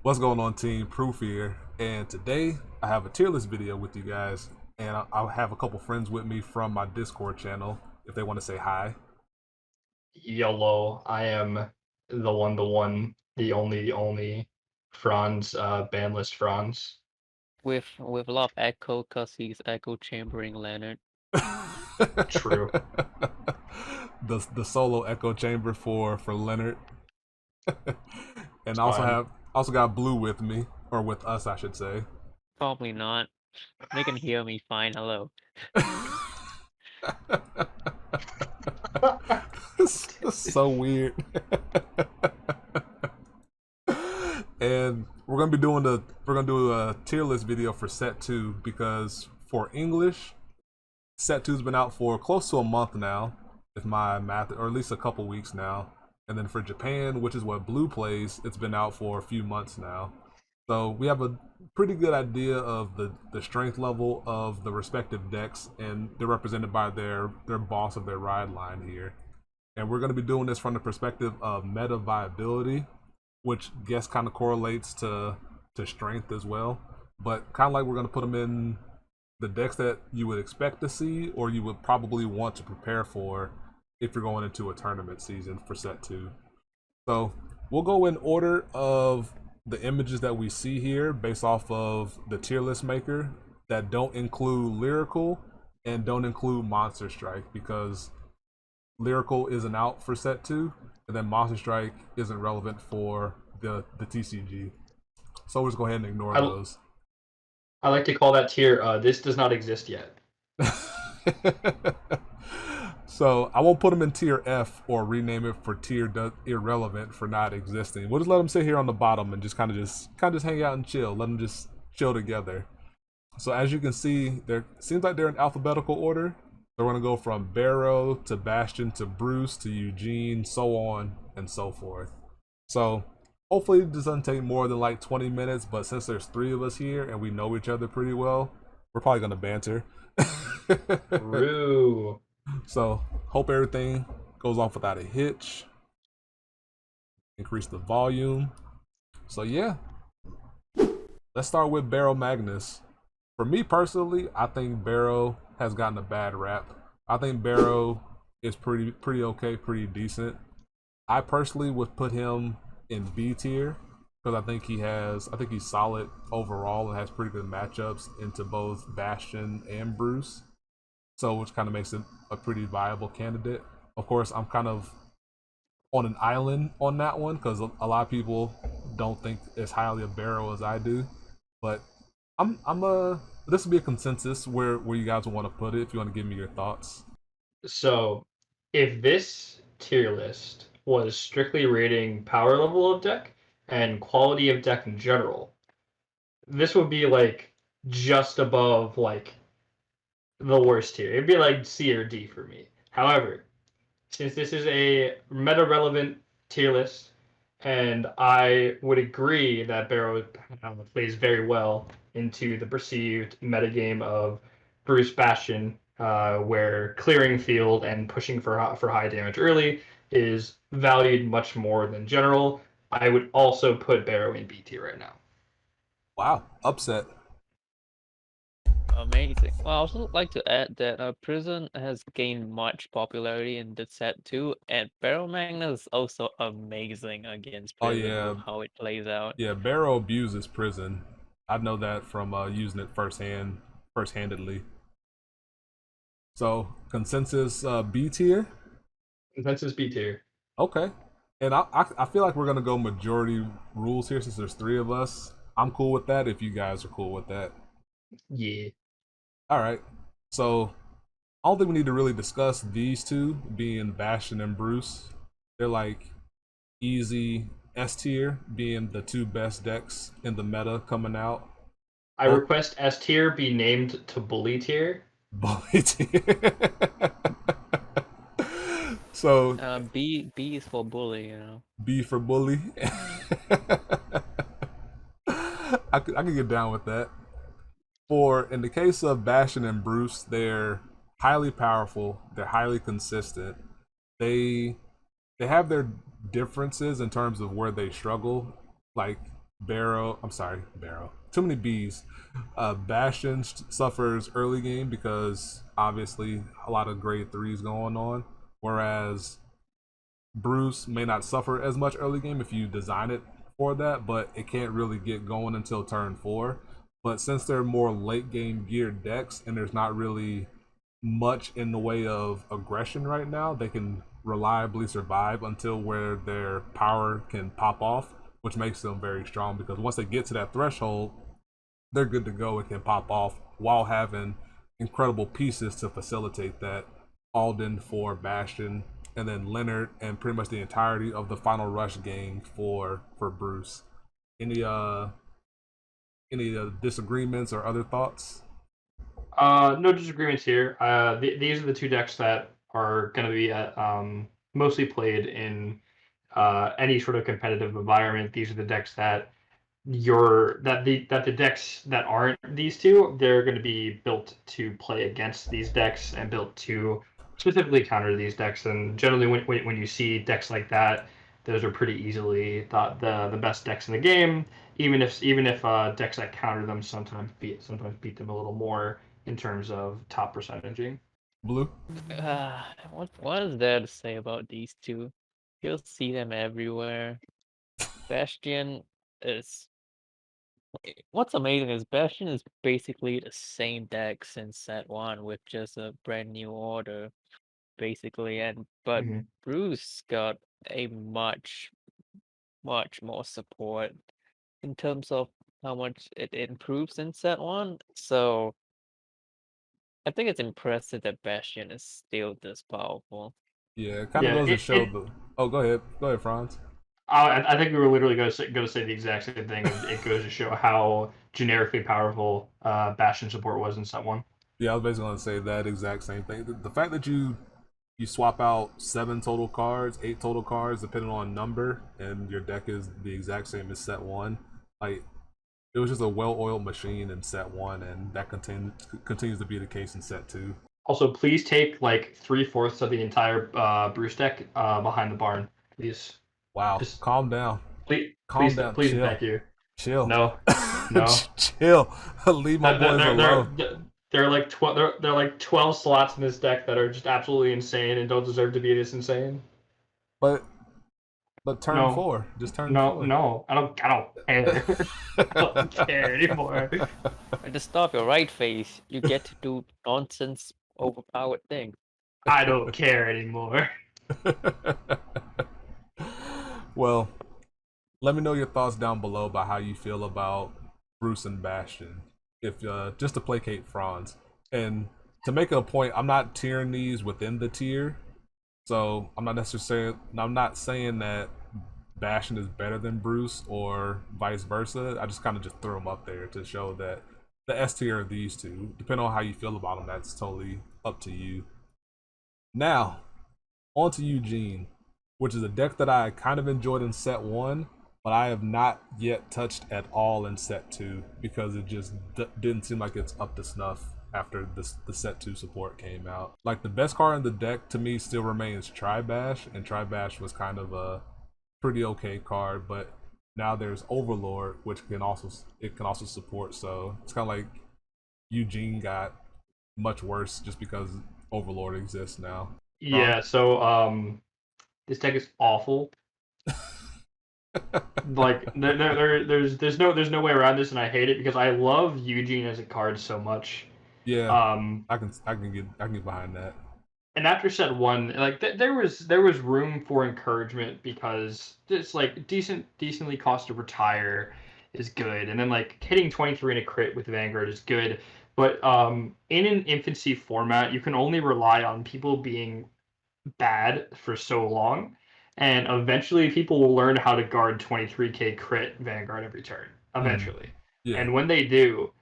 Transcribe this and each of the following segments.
What's going on, team? Proof here, and today I have a tier list video with you guys, and I'll have a couple friends with me from my Discord channel if they want to say hi. YOLO, I am the only Franz, bandlist Franz. With a lot of echo because he's echo chambering Leonard. True. The solo echo chamber for Leonard, and It's I fine. also got Blue with me, or with us, I should say. Probably not. They can hear me fine. Hello. It's so weird. And we're gonna do a tier list video for set 2 because for English, set 2's been out for close to a month now, if my math, or at least a couple weeks now. And then for Japan, which is what Blue plays, it's been out for a few months now. So we have a pretty good idea of the strength level of the respective decks, and they're represented by their boss of their ride line here. And we're going to be doing this from the perspective of meta viability, which I guess kind of correlates to strength as well. But kind of like we're going to put them in the decks that you would expect to see, or you would probably want to prepare for if you're going into a tournament season for set 2. So we'll go in order of the images that we see here based off of the tier list maker that don't include lyrical and don't include monster strike, because lyrical isn't out for set 2 and then monster strike isn't relevant for the TCG. So we'll just go ahead and ignore those. I like to call that tier, this does not exist yet. So I won't put them in tier F or rename it for tier irrelevant for not existing. We'll just let them sit here on the bottom and just kind of just hang out and chill. Let them just chill together. So as you can see, there seems like they're in alphabetical order. They're going to go from Barrow to Bastion to Bruce to Eugene, so on and so forth. So hopefully this doesn't take more than like 20 minutes, but since there's 3 of us here and we know each other pretty well, we're probably going to banter. True. So hope everything goes off without a hitch. Increase the volume. So yeah, let's start with Barrow Magnus. For me personally, I think Barrow has gotten a bad rap. I think Barrow is pretty okay, pretty decent. I personally would put him in B tier because I think he's solid overall and has pretty good matchups into both Bastion and Bruce. So which kind of makes it a pretty viable candidate. Of course, I'm kind of on an island on that one because a lot of people don't think as highly of Barrow as I do. But this will be a consensus where you guys want to put it if you want to give me your thoughts. So, if this tier list was strictly rating power level of deck and quality of deck in general, this would be like just above like the worst tier. It'd be like C or D for me. However, since this is a meta relevant tier list, and I would agree that Barrow plays very well into the perceived metagame of Bruce Bastion, where clearing field and pushing for high damage early is valued much more than general. I would also put Barrow in B tier right now. Wow, upset. Amazing. Well, I also like to add that Prison has gained much popularity in the set too, and Barrow Magnus is also amazing against Prison. Oh yeah, how it plays out. Yeah, Barrow abuses Prison. I know that from using it first-handedly. So consensus B tier. Consensus B tier. Okay, and I feel like we're gonna go majority rules here since there's 3 of us. I'm cool with that if you guys are cool with that. Yeah. All right, so I don't think we need to really discuss these 2 being Bastion and Bruce. They're like easy S tier, being the 2 best decks in the meta coming out. I request S tier be named to Bully tier. Bully tier. So B is for bully, you know. B for bully. I could get down with that. For in the case of Bastion and Bruce, they're highly powerful. They're highly consistent. They have their differences in terms of where they struggle. Like Barrow. Too many B's. Bastion suffers early game because obviously a lot of grade 3s going on, whereas Bruce may not suffer as much early game if you design it for that, but it can't really get going until turn 4. But since they're more late game geared decks and there's not really much in the way of aggression right now, they can reliably survive until where their power can pop off, which makes them very strong because once they get to that threshold, they're good to go and can pop off while having incredible pieces to facilitate that. Alden for Bastion, and then Leonard and pretty much the entirety of the final rush gang for Bruce. Any disagreements or other thoughts? No disagreements here. These are the two decks that are going to be mostly played in any sort of competitive environment. These are the decks that the decks that aren't these two, they're going to be built to play against these decks and built to specifically counter these decks. And generally, when you see decks like that, those are pretty easily the best decks in the game. Even if decks that counter them sometimes beat them a little more in terms of top percentaging. Blue? What is there to say about these two? You'll see them everywhere. Bastion is... What's amazing is Bastion is basically the same deck since set 1 with just a brand new order, basically. But Bruce got a much more support in terms of how much it improves in set 1. So I think it's impressive that Bastion is still this powerful. Yeah, it kind of goes to show the... Oh, go ahead, Franz. I think we were literally going to say the exact same thing. It goes to show how generically powerful Bastion support was in set 1. Yeah, I was basically going to say that exact same thing. The fact that you swap out 7 total cards, 8 total cards, depending on number, and your deck is the exact same as set 1, like, it was just a well-oiled machine in set 1, and that continues to be the case in set 2. Also, please take like 3/4 of the entire Bruce deck behind the barn, please. Wow, just calm down. Please, down. Please, chill. thank you. Chill. No. Chill. Leave my boys alone. There are like 12 slots in this deck that are just absolutely insane and don't deserve to be this insane. But turn 4. Just turn 4. No, I don't care. I don't care anymore. At the stop your right face, you get to do nonsense, overpowered thing. I don't care anymore. Well, let me know your thoughts down below about how you feel about Bruce and Bastion. If just to placate Franz. And to make a point, I'm not tiering these within the tier. So I'm not saying that Bastion is better than Bruce or vice versa. I just kind of just threw them up there to show that the S tier of these two, depending on how you feel about them, that's totally up to you. Now, on to Eugene, which is a deck that I kind of enjoyed in set 1, but I have not yet touched at all in set 2 because it just didn't seem like it's up to snuff after the set 2 support came out. Like, the best card in the deck to me still remains Tri-Bash, and Tri-Bash was kind of a pretty okay card, but now there's Overlord, which can also support, so it's kind of like Eugene got much worse just because Overlord exists now. Yeah, so this deck is awful. Like there's no way around this, and I hate it because I love Eugene as a card so much. Yeah, I can get behind that. And after set 1, like there was room for encouragement because it's like decently cost to retire is good, and then like hitting 23 in a crit with Vanguard is good. But in an infancy format, you can only rely on people being bad for so long, and eventually people will learn how to guard 23k crit Vanguard every turn. Eventually, Yeah. And when they do,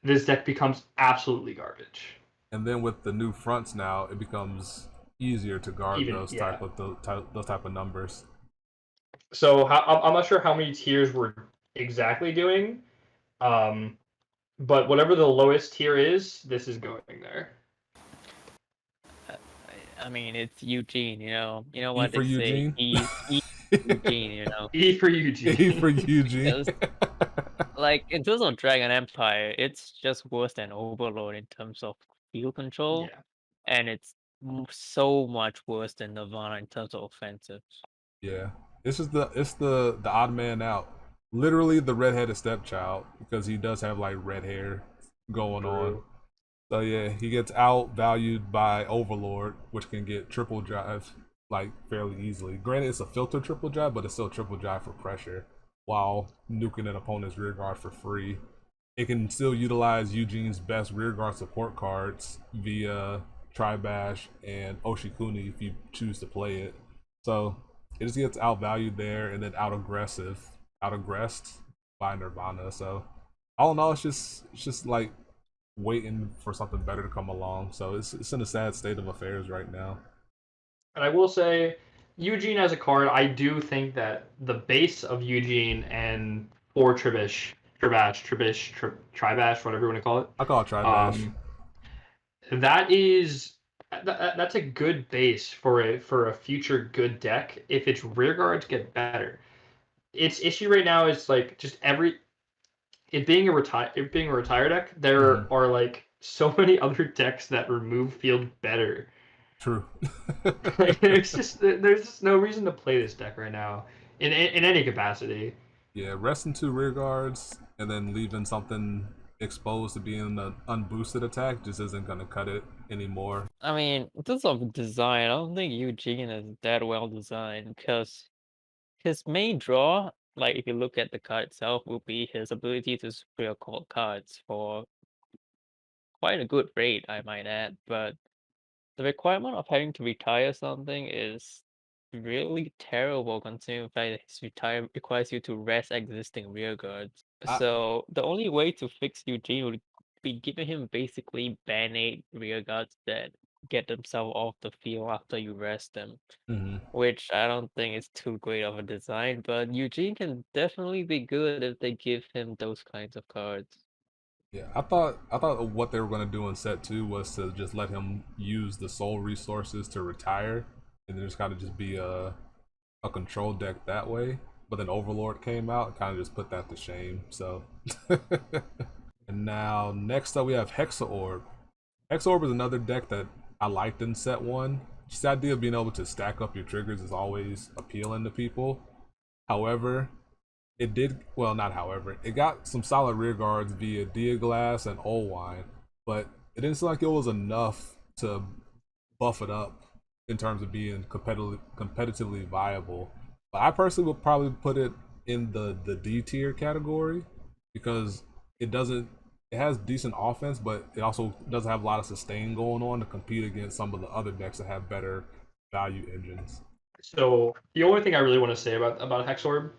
this deck becomes absolutely garbage. And then with the new fronts now, it becomes easier to guard those type of numbers. So I'm not sure how many tiers we're exactly doing, but whatever the lowest tier is, this is going there. I mean, it's Eugene, you know what for they Eugene? say. Eugene, you know. E for Eugene. E for Eugene. Because, like, in terms of Dragon Empire, it's just worse than Overlord in terms of field control, Yeah. and it's so much worse than Nirvana in terms of offensives. Yeah, it's just the odd man out. Literally the redheaded stepchild because he does have like red hair going on. True. So yeah, he gets outvalued by Overlord, which can get triple drive like fairly easily. Granted, it's a filter triple drive, but it's still triple drive for pressure while nuking an opponent's rear guard for free. It can still utilize Eugene's best rear guard support cards via Tribash and Oshikuni if you choose to play it. So it just gets outvalued there and then outaggressed by Nirvana. So all in all, it's just like waiting for something better to come along. So it's in a sad state of affairs right now. And I will say, Eugene as a card, I do think that the base of Eugene and for Tribash, Tribash, whatever you want to call it. I call it Tribash. That's a good base for a future good deck if its rear guards get better. Its issue right now is like just it being a retire deck. There are like so many other decks that remove field better. True. Like, there's just no reason to play this deck right now in any capacity. Yeah, resting 2 rear guards and then leaving something exposed to being an unboosted attack just isn't gonna cut it anymore. I mean, in terms of design, I don't think Eugene is that well designed because his main draw, like if you look at the card itself, will be his ability to superior call cards for quite a good rate, I might add. But the requirement of having to retire something is really terrible considering the fact that his retire requires you to rest existing rear guards. So the only way to fix Eugene would be giving him basically band-aid rear guards that get themselves off the field after you rest them. Which I don't think is too great of a design, but Eugene can definitely be good if they give him those kinds of cards. Yeah, I thought what they were gonna do in set 2 was to just let him use the soul resources to retire, and then just kind of just be a control deck that way. But then Overlord came out and kind of just put that to shame. So, and now next up we have Hexaorb. Hexaorb is another deck that I liked in set 1. Just the idea of being able to stack up your triggers is always appealing to people. However, it got some solid rear guards via Diaglass and Olwine, but it didn't seem like it was enough to buff it up in terms of being competitively viable. But I personally would probably put it in the D tier category because it has decent offense, but it also doesn't have a lot of sustain going on to compete against some of the other decks that have better value engines. So the only thing I really want to say about Hexaorb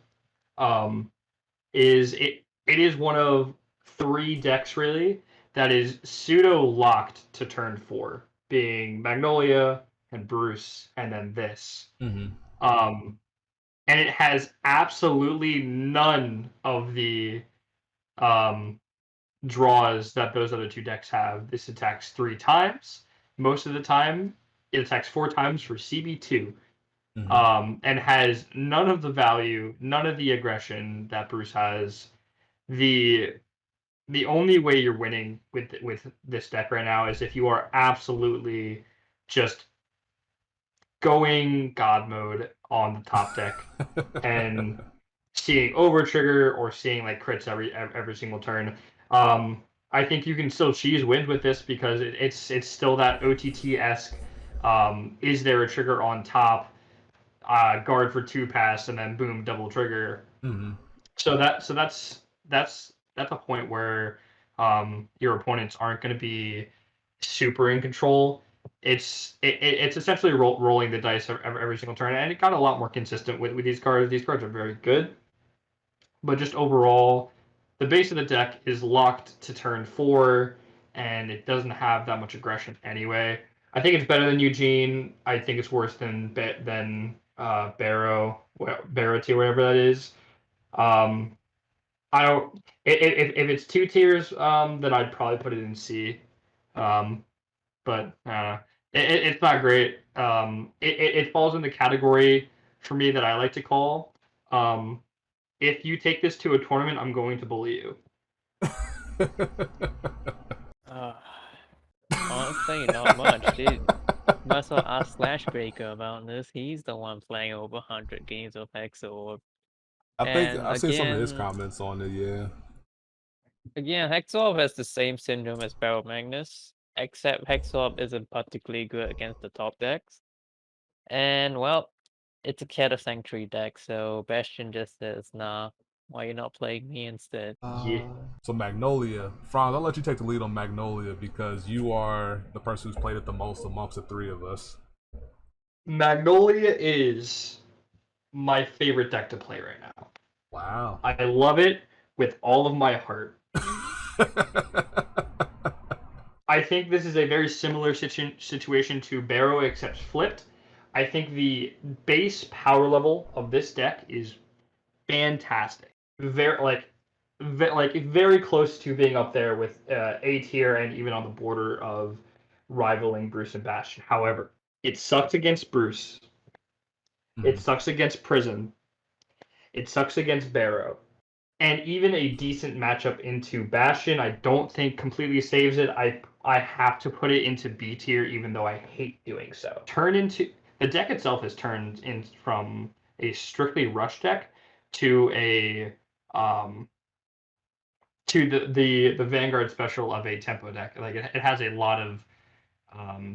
is it is one of 3 decks really that is pseudo locked to turn 4, being Magnolia and Bruce, and then this. And it has absolutely none of the draws that those other 2 decks have. This attacks 3 times. Most of the time, it attacks 4 times for CB2. And has none of the value, none of the aggression that Bruce has. The only way you're winning with this deck right now is if you are absolutely just going God mode on the top deck and seeing over trigger or seeing like crits every single turn. I think you can still cheese wins with this because it's still that OTT-esque. Is there a trigger on top? Guard for 2 pass and then boom, double trigger. So that's a point where your opponents aren't going to be super in control. It's essentially rolling the dice every single turn, and it got a lot more consistent with these cards. These cards are very good, but just overall, the base of the deck is locked to turn 4, and it doesn't have that much aggression anyway. I think it's better than Eugene. I think it's worse than Barrow, tier, whatever that is. I don't. If it's 2 tiers, then I'd probably put it in C. But it's not great. It falls in the category for me that I like to call. If you take this to a tournament, I'm going to bully you. Honestly, not much, dude. Might as well ask Slashbreaker about this. He's the one playing over 100 games of Hexaorb. I think And I've seen some of his again, comments on it. Yeah. Hexaorb has the same syndrome as Barrow Magnus, except Hexaorb isn't particularly good against the top decks. And well, it's a Cat of Sanctuary deck, so Bastion just says, nah, why you not playing me instead? Yeah. So Magnolia, Franz, I'll let you take the lead on Magnolia because you are the person who's played it the most amongst the three of us. Magnolia is my favorite deck to play right now. Wow. I love it with all of my heart. I think this is a very similar situation to Barrow, except flipped. I think the base power level of this deck is fantastic. Very close to being up there with A tier and even on the border of rivaling Bruce and Bastion. However, it sucks against Bruce. It sucks against Prison. It sucks against Barrow. And even a decent matchup into Bastion, I don't think completely saves it. I have to put it into B tier, even though I hate doing so. The deck itself has turned in from a strictly rush deck to a to the Vanguard special of a tempo deck. Like it has a lot of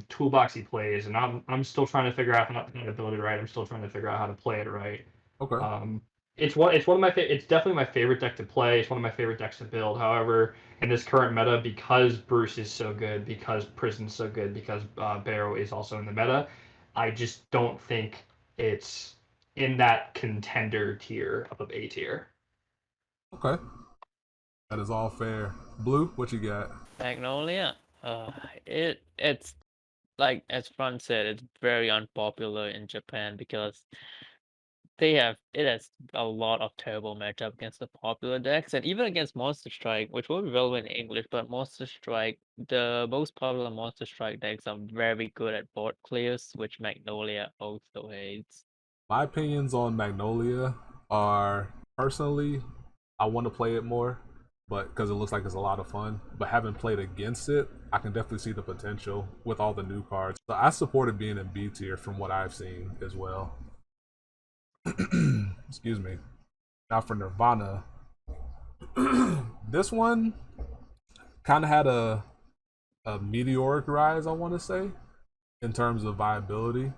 toolboxy plays, and I'm still trying to figure out how to build it right. I'm still trying to figure out how to play it right. Okay. It's one of my it's definitely my favorite deck to play. It's one of my favorite decks to build. However, in this current meta, because Bruce is so good, because Prison's so good, because Barrow is also in the meta, I just don't think it's in that contender tier of A tier. Okay. That is all fair. Blue, what you got? Magnolia, it's like as Franz said, it's very unpopular in Japan because it has a lot of terrible matchup against the popular decks and even against Monster Strike, which will be relevant in English, but Monster Strike, the most popular Monster Strike decks are very good at board clears, which Magnolia also hates. My opinions on Magnolia are personally, I want to play it more, but because it looks like it's a lot of fun. But having played against it, I can definitely see the potential with all the new cards. So I supported being in B tier from what I've seen as well. Excuse me. Now for Nirvana, this one kind of had a meteoric rise, I want to say, in terms of viability.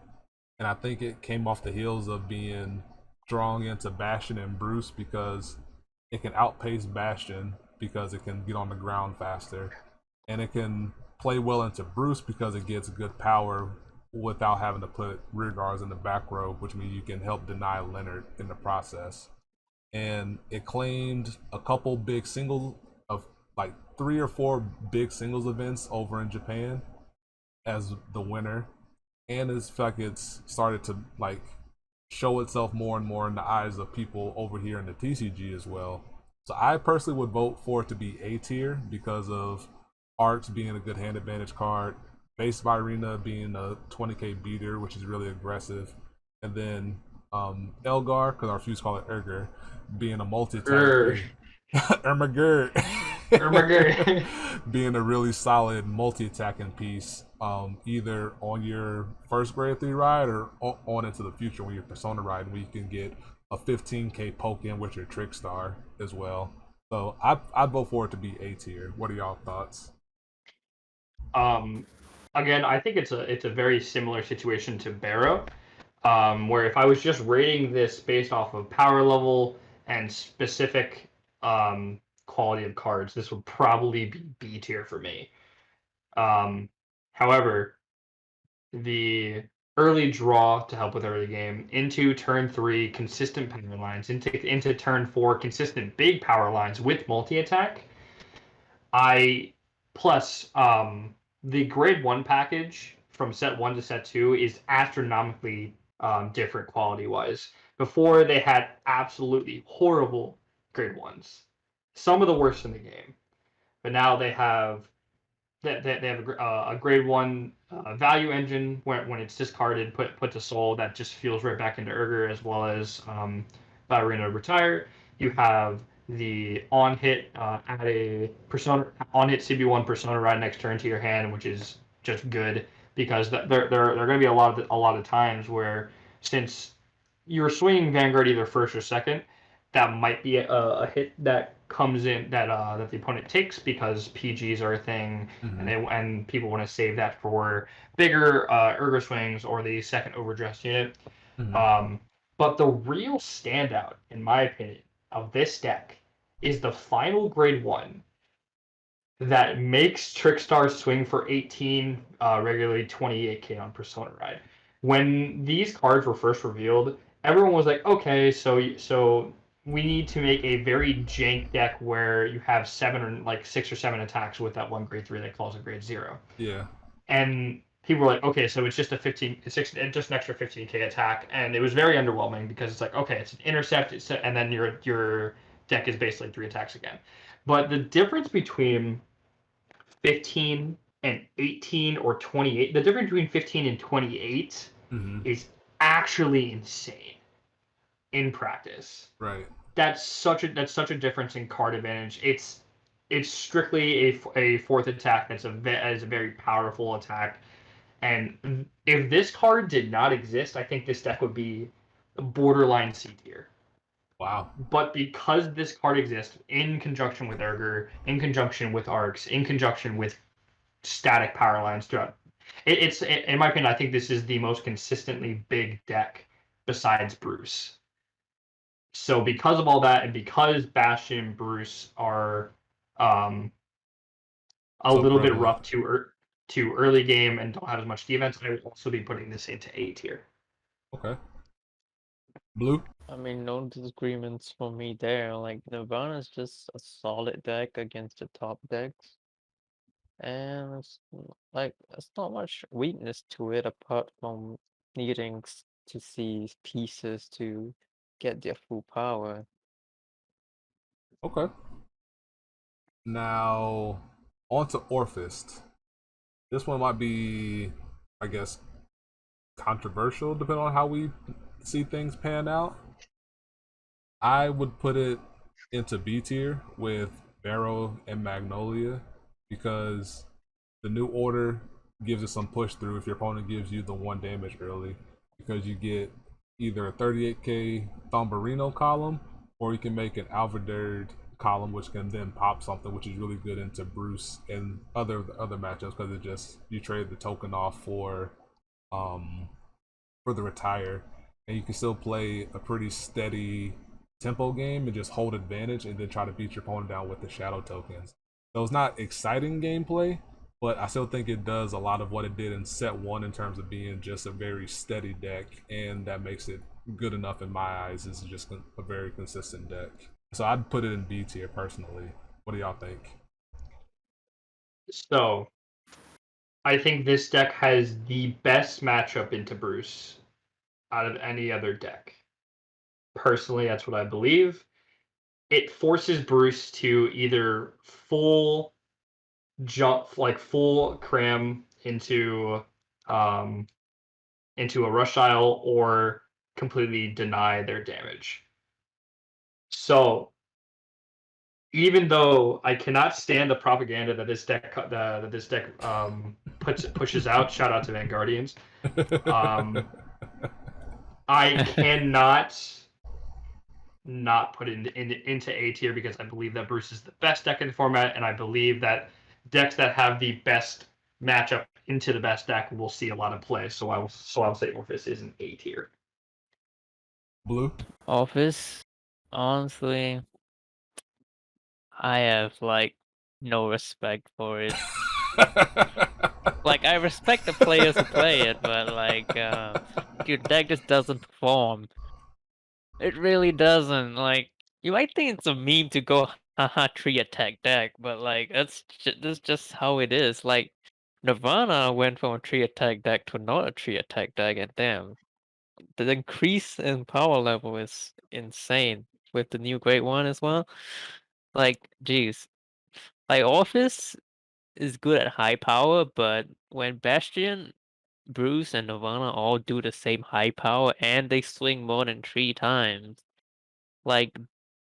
And I think it came off the heels of being strong into Bastion and Bruce because it can outpace Bastion because it can get on the ground faster. And it can play well into Bruce because it gets good power without having to put rear guards in the back row, which means you can help deny Leonard in the process. And it claimed a couple big singles of like 3 or 4 big singles events over in Japan as the winner, and it's like it's started to like show itself more and more in the eyes of people over here in the TCG as well. So I personally would vote for it to be A tier because of Arts being a good hand advantage card, Base Virina being a 20k beater, which is really aggressive, and then Elgar, because our fuse call it Erger, being a multi-attack. Ermagerd. Being a really solid multi-attacking piece, either on your first grade 3 ride or on into the future when you're Persona ride, where you can get a 15k poke in with your Trickstar as well. So I'd vote for it to be A tier. What are y'all thoughts? Again, I think it's a very similar situation to Barrow, where if I was just rating this based off of power level and specific quality of cards, this would probably be B tier for me. However, the early draw to help with early game, into turn 3 consistent power lines, into turn 4 consistent big power lines with multi attack. I plus the grade 1 package from set 1 to set 2 is astronomically different quality wise. Before they had absolutely horrible grade 1s, some of the worst in the game, but now they have they have a grade 1 value engine when it's discarded, put to soul, that just feels right back into Urger, as well as Ballerina retire. You have the on hit add a persona on hit CB1 persona right next turn to your hand, which is just good because there are going to be a lot of times where, since you're swinging Vanguard either first or second, that might be a hit that comes in that the opponent takes because PGs are a thing, and people want to save that for bigger Urger swings or the second overdressed unit. But the real standout, in my opinion, of this deck is the final grade 1 that makes Trickstar swing for 18, regularly 28k on Persona Ride. When these cards were first revealed, everyone was like, okay, so we need to make a very jank deck where you have 6 or 7 attacks with that one grade 3 that calls a grade 0. Yeah. And people were like, okay, so it's just an extra 15k attack, and it was very underwhelming because it's like, okay, it's an intercept, and then your deck is basically 3 attacks again. But the difference between 15 and 18 or 28, the difference between 15 and 28 is actually insane in practice. Right. That's such a difference in card advantage. It's strictly a fourth attack that's a very powerful attack. And if this card did not exist, I think this deck would be borderline C tier. Wow. But because this card exists in conjunction with Urger, in conjunction with Arcs, in conjunction with static power lines throughout, it's in my opinion, I think this is the most consistently big deck besides Bruce. So because of all that, and because Bastion and Bruce are a little bit rough to early game and don't have as much defense, I will also be putting this into A tier. Okay. Blue? I mean, no disagreements for me there. Like, Nirvana is just a solid deck against the top decks. And it's there's not much weakness to it apart from needing to see pieces to get their full power. Okay. Now, on to Orfist. This one might be, I guess, controversial depending on how we see things pan out. I would put it into B tier with Barrow and Magnolia because the new order gives it some push through if your opponent gives you the 1 damage early, because you get either a 38k Thombarino column or you can make an Alverderd column, which can then pop something, which is really good into Bruce and other matchups because it just, you trade the token off for the retire, and you can still play a pretty steady tempo game and just hold advantage and then try to beat your opponent down with the shadow tokens. So it's not exciting gameplay, but I still think it does a lot of what it did in set 1 in terms of being just a very steady deck, and that makes it good enough in my eyes. It's just a very consistent deck. So I'd put it in B tier personally. What do y'all think? So I think this deck has the best matchup into Bruce out of any other deck. Personally, that's what I believe. It forces Bruce to either full cram into a rush style or completely deny their damage. So even though I cannot stand the propaganda that this deck pushes out, shout out to Vanguardians, I cannot not put it into A tier because I believe that Bruce is the best deck in the format, and I believe that decks that have the best matchup into the best deck will see a lot of play. So I will say Orfist is an A tier. Blue? Office, honestly, I have no respect for it. I respect the players who play it, but your deck just doesn't perform. It really doesn't. You might think it's a meme to go haha 3 attack deck, but that's just how it is. Nirvana went from a 3 attack deck to not a 3 attack deck, and damn, the increase in power level is insane with the new Great One as well. Geez. Office is good at high power, but when Bastion, Bruce, and Nirvana all do the same high power and they swing more than 3 times, like,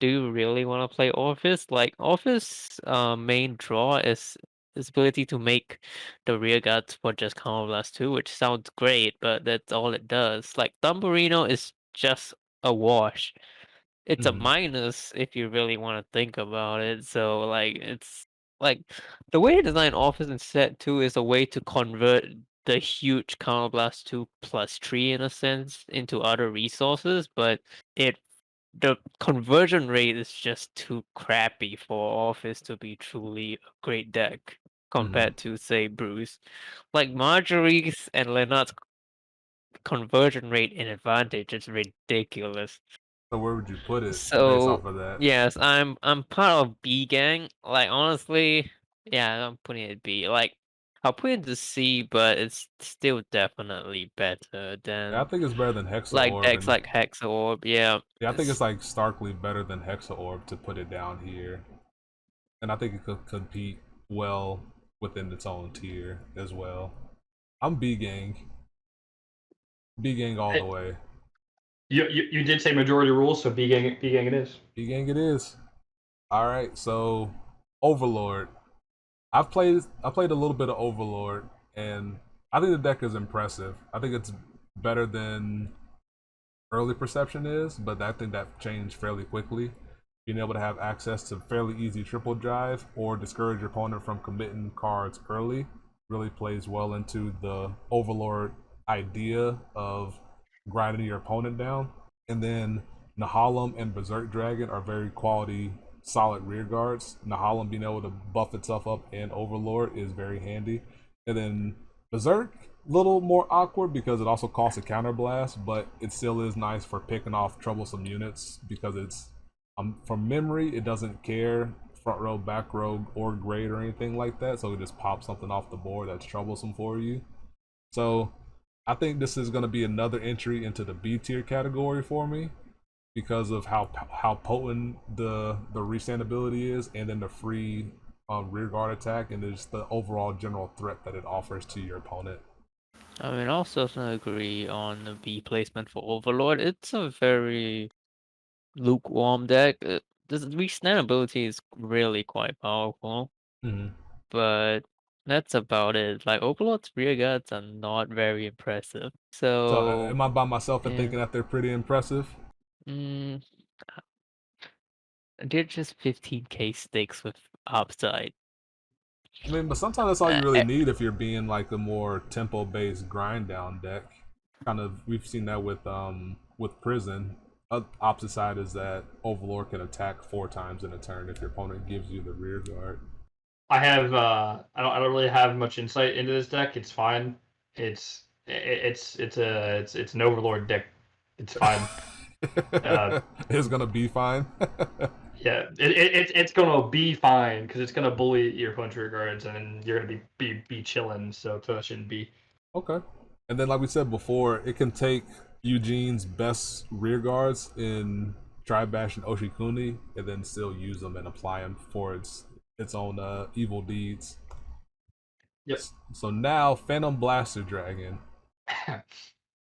do you really want to play Orfist? Like, Orfist's main draw is his ability to make the rear guards for just Counterblast 2, which sounds great, but that's all it does. Like, Thumperino is just a wash. It's a Mhm. minus if you really want to think about it. So like it's like the way to design Office in set 2 is a way to convert the huge Counterblast 2 plus 3 in a sense into other resources, but it the conversion rate is just too crappy for Office to be truly a great deck compared to say Bruce. Like Marjorie's and Leonard's conversion rate in Advantage is ridiculous. So where would you put it based So off of that? yes, I'm part of B gang. Like honestly, yeah, I'm putting it B. Like I'll put it to C, but it's still definitely better Yeah, I than think it's better than like Hexaorb, decks and like Hexaorb. Yeah, yeah, I think it's like starkly better than Hexaorb to put it down here, and I think it could compete well within its own tier as well. I'm B gang, B gang all the way. You did say majority rules, so B gang it is. B gang it is. All right, so Overlord. I played a little bit of Overlord, and I think the deck is impressive. I think it's better than early perception is, but I think that changed fairly quickly. Being able to have access to fairly easy triple drive or discourage your opponent from committing cards early really plays well into the Overlord idea of grinding your opponent down. And then Nahalem and Berserk Dragon are very quality, solid rear guards. Nahalem being able to buff itself up and Overlord is very handy. And then Berserk, little more awkward because it also costs a counterblast, but it still is nice for picking off troublesome units because it's from memory, it doesn't care front row, back row, or grade or anything like that, so it just pops something off the board that's troublesome for you. So I think this is going to be another entry into the B tier category for me because of how potent the restand ability is, and then the free rear guard attack, and just the overall general threat that it offers to your opponent. I mean, also agree on the B placement for Overlord. It's a very lukewarm deck. The restand ability is really quite powerful, Mm-hmm. but that's about it. Like Overlord's rear guards are not very impressive. So So am I by myself in yeah, thinking that they're pretty impressive? mm, they're just 15k sticks with upside. I mean, but sometimes that's all you Uh, really uh, need if you're being like a more tempo-based grind down deck. Kind of, we've seen that with Prison. Opposite side is that Overlord can attack 4 times in a turn if your opponent gives you the rear guard. I have I don't really have much insight into this deck. It's fine. It's an Overlord deck. It's fine. It's gonna be fine. Yeah, it's gonna be fine because it's gonna bully your puncher guards and you're gonna be chilling. So that shouldn't be. Okay. And then, like we said before, it can take Eugene's best rear guards in Tribash and Oshikuni, and then still use them and apply them for its own evil deeds. Yep. So now, Phantom Blaster Dragon.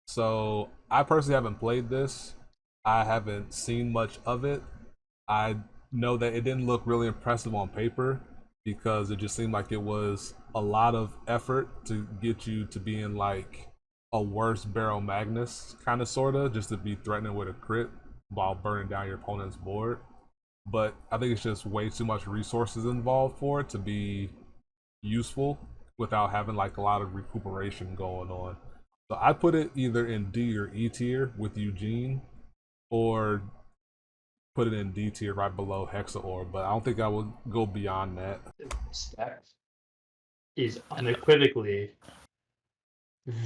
So I personally haven't played this. I haven't seen much of it. I know that it didn't look really impressive on paper because it just seemed like it was a lot of effort to get you to being like a worse Barrow Magnus kind of sorta, just to be threatening with a crit while burning down your opponent's board. But I think it's just way too much resources involved for it to be useful without having like a lot of recuperation going on. So I put it either in D or E tier with Eugene, or put it in D tier right below Hexaorb, but I don't think I would go beyond that. Stacks is unequivocally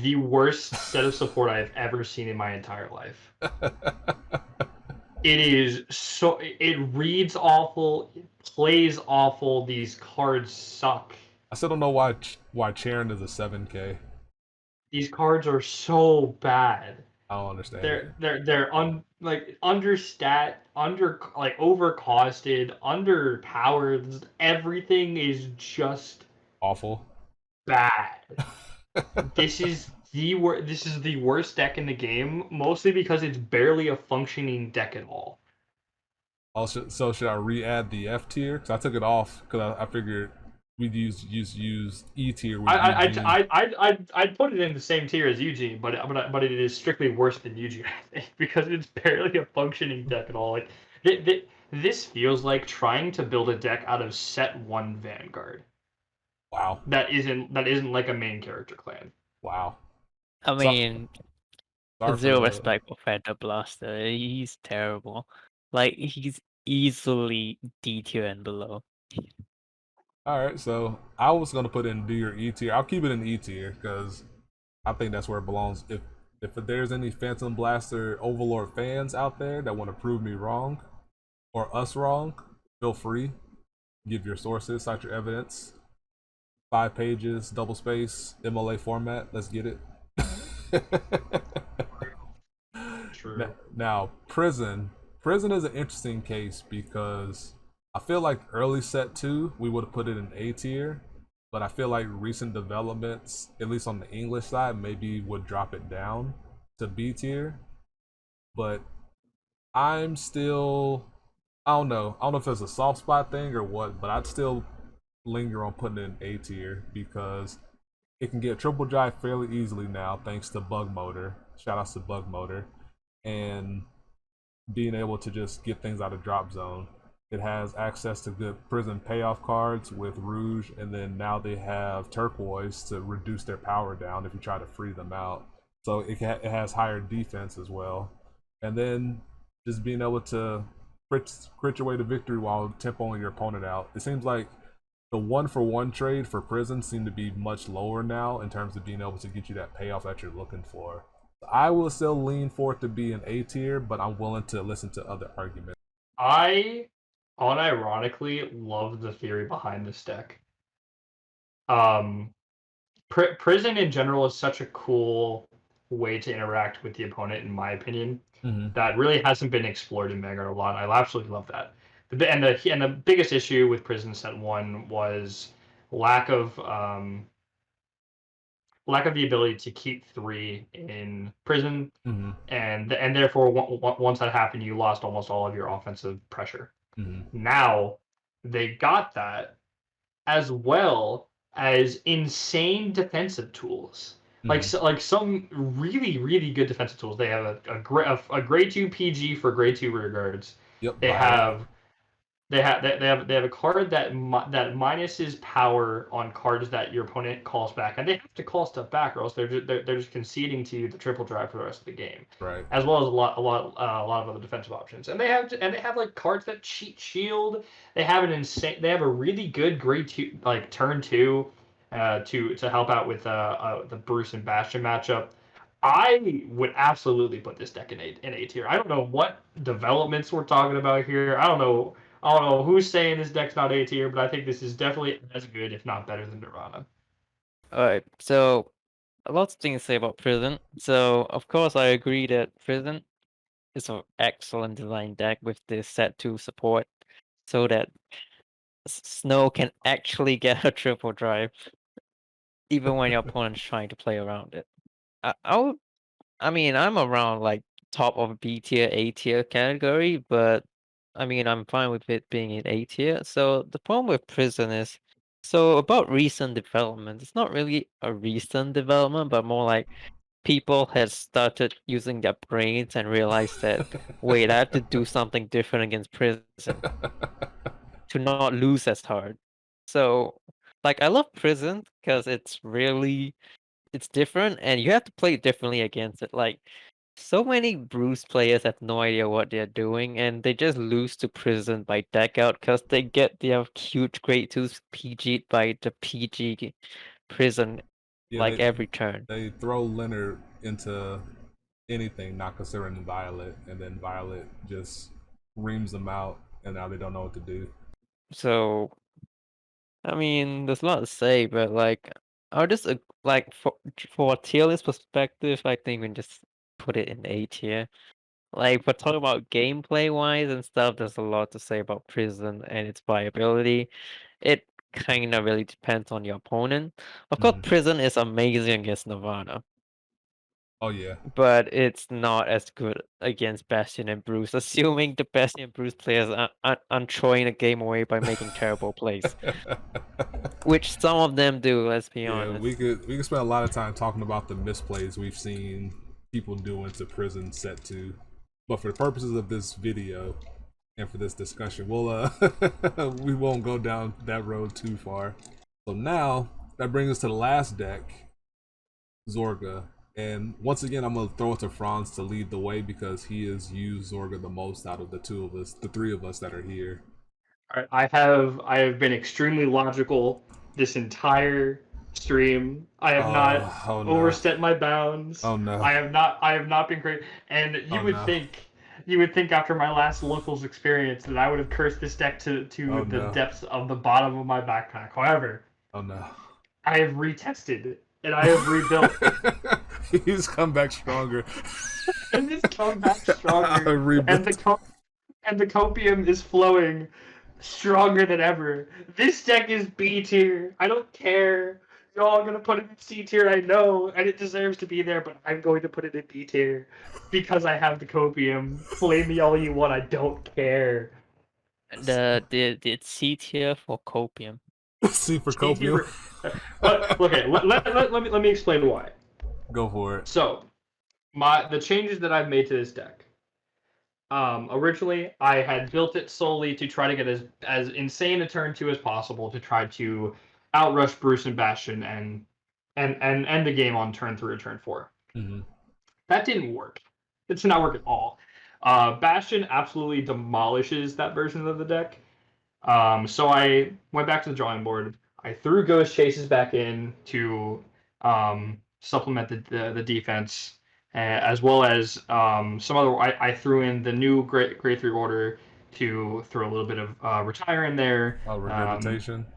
the worst set of support I've ever seen in my entire life. It is so. It reads awful. It plays awful. These cards suck. I still don't know why Charon is a 7K. These cards are so bad. I don't understand it. They're understat, overcosted, underpowered. Everything is just Awful. Bad. This is the worst deck in the game, mostly because it's barely a functioning deck at all. Also, so should I re-add the F tier? Because I took it off because I figured we'd use E tier with Eugene. I'd put it in the same tier as Eugene, but it is strictly worse than Eugene, I think, because it's barely a functioning deck at all. Like this feels like trying to build a deck out of set 1 Vanguard. Wow. That isn't like a main character clan. Wow. I mean, Sorry zero for respect for Feather Blaster. He's terrible. Like, he's easily D tier and below. All right, so I was gonna put in D or E tier. I'll keep it in E tier because I think that's where it belongs. If there's any Phantom Blaster Overlord fans out there that want to prove me wrong or us wrong, feel free. Give your sources, cite your evidence. 5 pages, double space, MLA format. Let's get it. True. Now, Prison is an interesting case because I feel like early set 2 we would have put it in A tier, but I feel like recent developments, at least on the English side, maybe would drop it down to B tier. But I'm still, I don't know if it's a soft spot thing or what, but I'd still linger on putting it in A tier because it can get triple drive fairly easily now thanks to Bug Motor. Shout outs to Bug Motor. And being able to just get things out of drop zone. It has access to good prison payoff cards with Rouge, and then now they have Turquoise to reduce their power down if you try to free them out. So it has higher defense as well. And then just being able to crit your way to victory while tempoing your opponent out. It seems like the 1-for-1 trade for prison seem to be much lower now in terms of being able to get you that payoff that you're looking for. I will still lean for it to be an A tier, but I'm willing to listen to other arguments. I unironically love the theory behind this deck. Prison in general is such a cool way to interact with the opponent, in my opinion, that really hasn't been explored in Vanguard a lot. I absolutely love that. And the biggest issue with Prison Set 1 was lack of the ability to keep 3 in prison, and therefore once that happened, you lost almost all of your offensive pressure. Now they got that, as well as insane defensive tools. Like some really, really good defensive tools. They have a grade 2 PG for grade 2 rear guards. Yep. They have a card that minuses power on cards that your opponent calls back, and they have to call stuff back, or else they're just conceding to you the triple drive for the rest of the game. Right. As well as a lot of other defensive options, and they have like cards that cheat shield. They have a really good grade 2 like turn 2, to help out with the Bruce and Bastion matchup. I would absolutely put this deck in A tier. I don't know what developments we're talking about here. I don't know who's saying this deck's not A tier, but I think this is definitely as good, if not better, than Nirvana. Alright, so lots of things to say about Prison. So, of course, I agree that Prison is an excellent design deck with this set 2 support, so that Snow can actually get a triple drive, even when your opponent's trying to play around it. I mean, I'm around like top of B tier, A tier category, but I mean, I'm fine with it being in A tier. So the problem with Prison is, so about recent development, it's not really a recent development, but more like people had started using their brains and realized that, wait, I have to do something different against Prison to not lose as hard. So, like, I love Prison because it's different, and you have to play differently against it. Like, so many Bruce players have no idea what they're doing, and they just lose to Prison by deck out because they get their huge grade 2s PG'd by the PG Prison every turn. They throw Leonard into anything not considering Violet, and then Violet just reams them out, and now they don't know what to do. So, I mean, there's a lot to say, but like, I'll just like for a tier list perspective, I think we can just put it in A tier. Like, we're talking about gameplay wise and stuff, there's a lot to say about Prison and its viability. It kind of really depends on your opponent. Of course, Prison is amazing against Nirvana, Oh yeah. but it's not as good against Bastion and Bruce, assuming the Bastion and Bruce players aren't throwing the game away by making terrible plays. Which some of them do, let's be Yeah, honest. we could spend a lot of time talking about the misplays we've seen people do into Prison Set 2. But for the purposes of this video and for this discussion, we'll we won't go down that road too far. So now that brings us to the last deck, Zorga. And once again, I'm gonna throw it to Franz to lead the way because he has used Zorga the most out of the three of us that are here. All right, I have been extremely logical this entire stream. I have not Oh no. overstepped my bounds. Oh no. I have not been crazy. And you Oh, would no. think after my last locals experience that I would have cursed this deck to Oh, the no. depths of the bottom of my backpack. However, Oh no. I have retested and I have rebuilt. He's come back stronger. And it's come back stronger. Rebuilt. And the copium is flowing stronger than ever. This deck is B tier. I don't care. Y'all are gonna put it in C tier, I know, and it deserves to be there, but I'm going to put it in B tier because I have the copium. Blame me all you want, I don't care. The C tier for copium. C for copium. Okay, let me explain why. Go for it. So, the changes that I've made to this deck. Originally, I had built it solely to try to get as insane a turn 2 as possible to try to outrush Bruce and Bastion and end the game on turn 3 or turn 4. Mm-hmm. That didn't work. It did not work at all. Bastion absolutely demolishes that version of the deck. So I went back to the drawing board. I threw Ghost Chases back in to supplement the defense. As well as some other. I threw in the new grade 3 order to throw a little bit of retire in there. Regurgitation.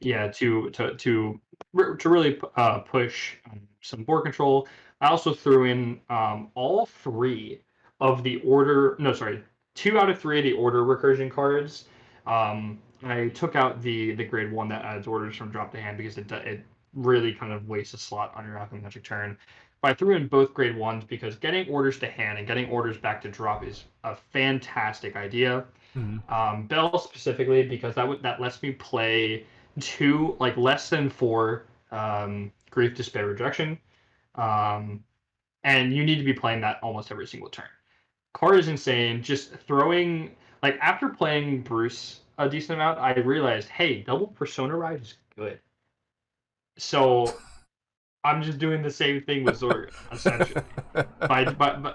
Yeah, to really push some board control. I also threw in all 3 of the order. No, sorry, 2 out of 3 of the order recursion cards. I took out the grade 1 that adds orders from drop to hand because it really kind of wastes a slot on your Alchemy Magic turn. But I threw in both grade 1s because getting orders to hand and getting orders back to drop is a fantastic idea. Mm-hmm. Bell specifically because that lets me play 2 like less than 4 grief, despair, rejection, and you need to be playing that almost every single turn. Card is insane. Just throwing like after playing Bruce a decent amount, I realized, hey, double Persona Ride is good. So I'm just doing the same thing with Zorga, essentially,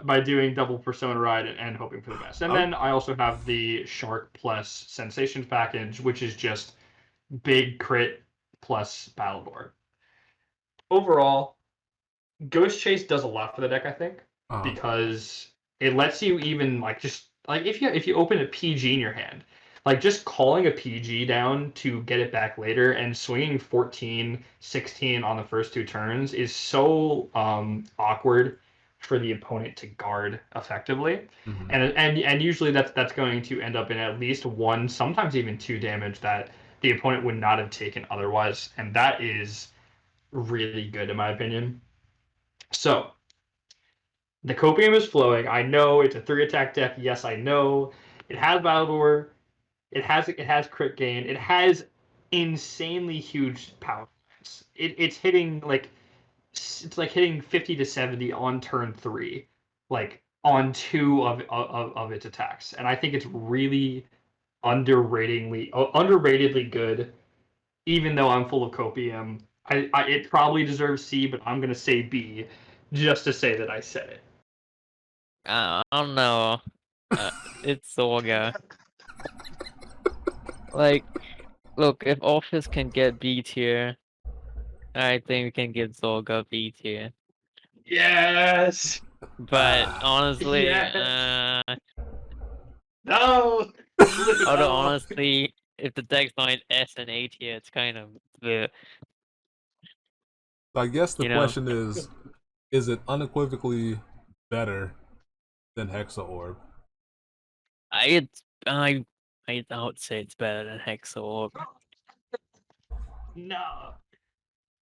by doing double Persona Ride and hoping for the best. And then I also have the Shark plus Sensations package, which is just big crit plus Battle Board. Overall, Ghost Chase does a lot for the deck, I think, because it lets you even like just like if you open a PG in your hand, like just calling a PG down to get it back later and swinging 14, 16 on the first 2 turns is so awkward for the opponent to guard effectively. Mm-hmm. And usually that's going to end up in at least 1, sometimes even 2 damage that the opponent would not have taken otherwise, and that is really good in my opinion. So the copium is flowing. I know it's a 3-attack deck. Yes, I know it has Battle Door. It has crit gain. It has insanely huge power. It's hitting like it's like hitting 50 to 70 on turn 3, like on 2 of its attacks, and I think it's really underratedly good. Even though I'm full of copium, it probably deserves C, but I'm gonna say B, just to say that I said it. I don't know. It's Zorga. Like, look, if Orfist can get B tier, I think we can get Zorga B tier. Yes. But honestly, yes. No. although honestly, if the deck's not in S and A tier, it's kind of the. I guess the question is it unequivocally better than Hexaorb? I would say it's better than Hexaorb. No.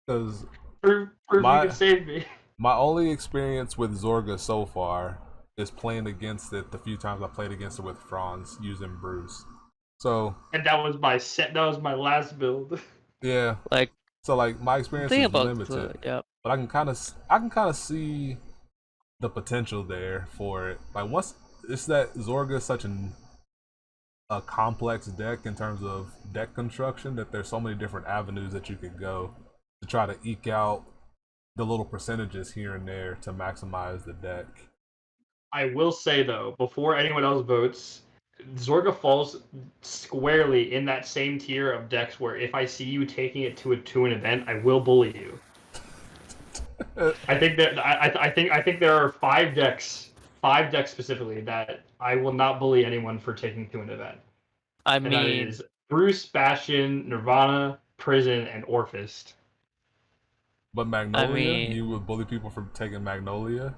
Because Prove you can save me. my only experience with Zorga so far is playing against it the few times I played against it with Franz using Bruce. So And that was my set. That was my last build. yeah, Like, so like my experience think is about limited, yep. but I can kind of see the potential there for it. Like once it's that Zorga is such a complex deck in terms of deck construction that there's so many different avenues that you could go to try to eke out the little percentages here and there to maximize the deck. I will say though, before anyone else votes, Zorga falls squarely in that same tier of decks where if I see you taking it to an event, I will bully you. I think that I think there are five decks specifically that I will not bully anyone for taking to an event. I And that mean, is Bruce, Bastion, Nirvana, Prison, and Orfist. But I Magnolia, mean, you would bully people for taking Magnolia.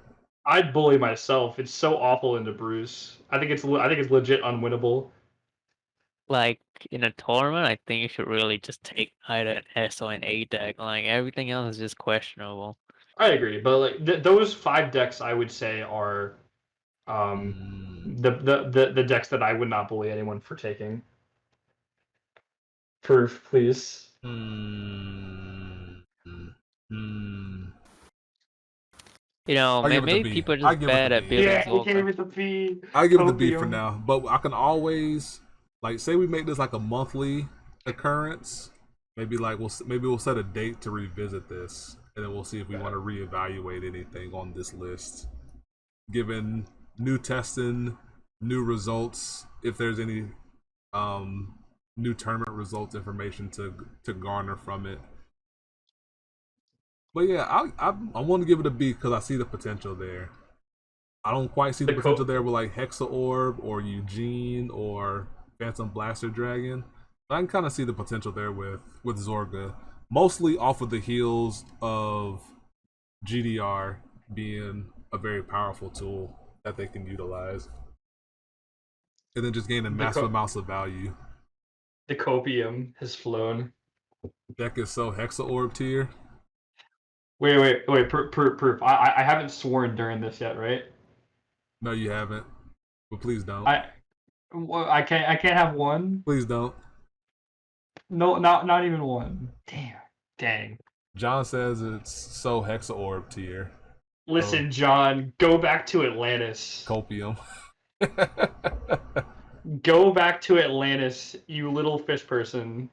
I'd bully myself. It's so awful into Bruce. I think it's legit unwinnable. like in a tournament, I think you should really just take either an S or an A deck. Like everything else is just questionable. I agree, but like those five decks, I would say are the decks that I would not bully anyone for taking. Proof, please. You know, I give it the maybe B. people are I just give it the bad at B. building Yeah, he gave Zorga. it the B. I give it the B for Copium. now. But I can always like say we make this like a monthly occurrence. Maybe like we'll set a date to revisit this, and then we'll see if we want to reevaluate anything on this list, given new testing, new results. If there's any new tournament results information to garner from it. But yeah, I want to give it a B because I see the potential there. I don't quite see the potential there with like Hexaorb or Eugene or Phantom Blaster Dragon. But I can kind of see the potential there with Zorga, mostly off of the heels of GDR being a very powerful tool that they can utilize, and then just gaining massive amounts of value. The copium has flown. Deck is so Hexaorb tier. Wait. Proof. I haven't sworn during this yet, right? No, you haven't. But please don't. I can't have one. Please don't. No, not even one. Dang. John says it's so Hexaorb tier. Listen, John, go back to Atlantis. Copium. Go back to Atlantis, you little fish person.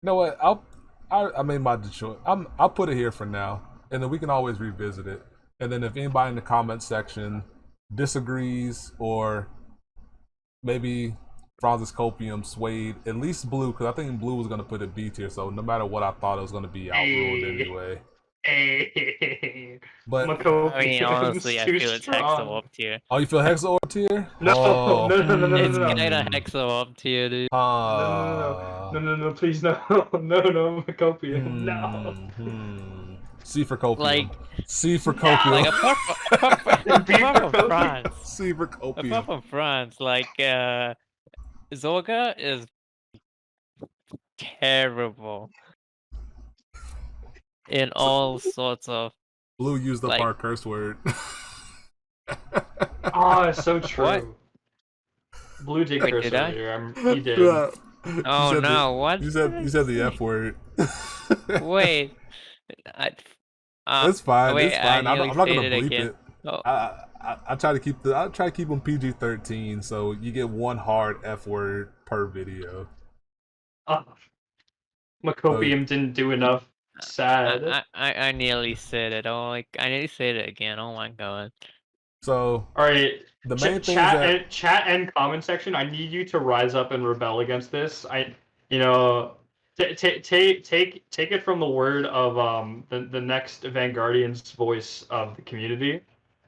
You know what? I made my choice. I'll put it here for now, and then we can always revisit it. And then if anybody in the comment section disagrees or maybe Franz's Copium swayed at least Blue, because I think Blue was gonna put it B tier. So no matter what I thought, it was gonna be outruled anyway. But I mean, honestly, I feel it's Hexaorb tier. Oh, you feel Hexaorb tier? No, no. It's kinda Hexaorb tier, dude. No, please no, Copium, no. C for Copium. Like C for Copium. Like apart from France. C for Copium. Apart from France, like Zorga is terrible in all sorts of. Blue used up our curse word. Oh, it's so true. What? Blue did curse earlier. He did. Oh no! What? You said the F word. Wait. It's fine. Wait, it's fine. I'm not gonna bleep it. Oh. I try to keep them PG-13, so you get one hard F word per video. Macopium didn't do enough. Sad. I nearly said it. Oh, like I nearly said it again. Oh my god. So all right, the main thing chat and comment section. I need you to rise up and rebel against this. Take it from the word of the next Vanguardian's voice of the community.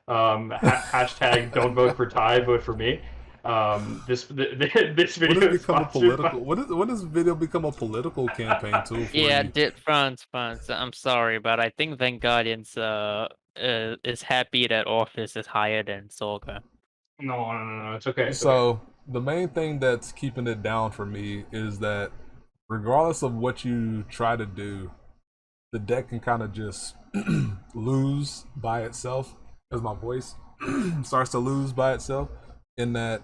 Hashtag don't vote for Ty, vote for me. This video become a political. What does video become a political campaign tool for? Yeah, you? France. I'm sorry, but I think Vanguardians is happy that Orfist is higher than Zorga. No, it's okay. So the main thing that's keeping it down for me is that regardless of what you try to do, the deck can kind of just lose by itself as my voice starts to lose by itself, in that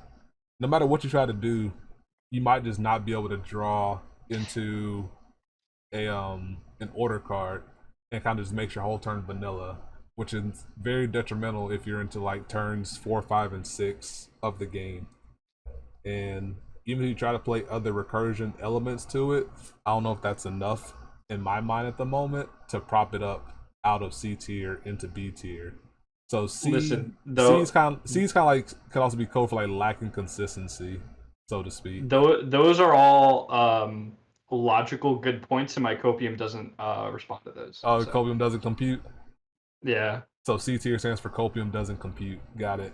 no matter what you try to do, you might just not be able to draw into a an order card, and kind of just makes your whole turn vanilla, which is very detrimental if you're into like turns 4, 5, and 6 of the game. And even if you try to play other recursion elements to it, I don't know if that's enough in my mind at the moment to prop it up out of C tier into B tier. So Listen, C's kind of like can also be code for like lacking consistency, so to speak. those are all logical good points, and my copium doesn't respond to those. Oh, So, copium doesn't compute. yeah. So C tier stands for copium doesn't compute. Got it.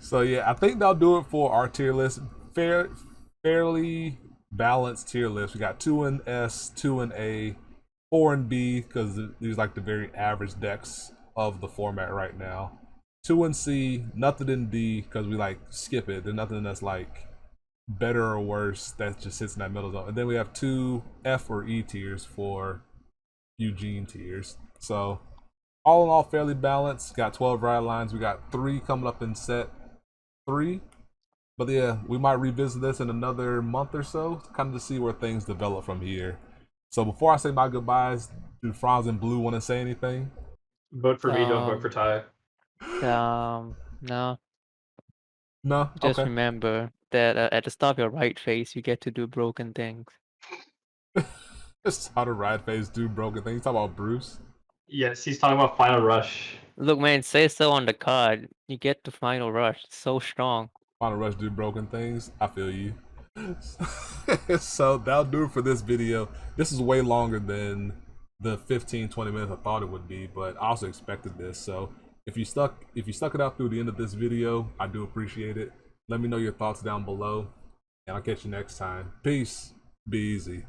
So yeah, I think that'll do it for our tier list. Fairly balanced tier list. We got 2 in S, 2 in A, 4 in B, because these are like the very average decks of the format right now. 2 in C, nothing in D, because we like skip it. There's nothing that's like better or worse that just sits in that middle zone. And then we have 2 F or E tiers for Eugene tiers. So all in all, fairly balanced. Got 12 ride lines. We got 3 coming up in set 3. But yeah, we might revisit this in another month or so, kind of to see where things develop from here. So before I say my goodbyes, do Franz and Blue want to say anything? Vote for me, don't vote for Ty. No. No? Just Okay. remember that at the start of your right face, you get to do broken things. Just how to ride phase do broken things. Talk about Bruce. Yes, he's talking about Final Rush. Look, man, it says so on the card. You get the final rush. It's so strong. Final Rush do broken things. I feel you. So that'll do it for this video. This is way longer than the 15-20 minutes I thought it would be, but I also expected this. So if you stuck it out through the end of this video, I do appreciate it. Let me know your thoughts down below, and I'll catch you next time. Peace. Be easy.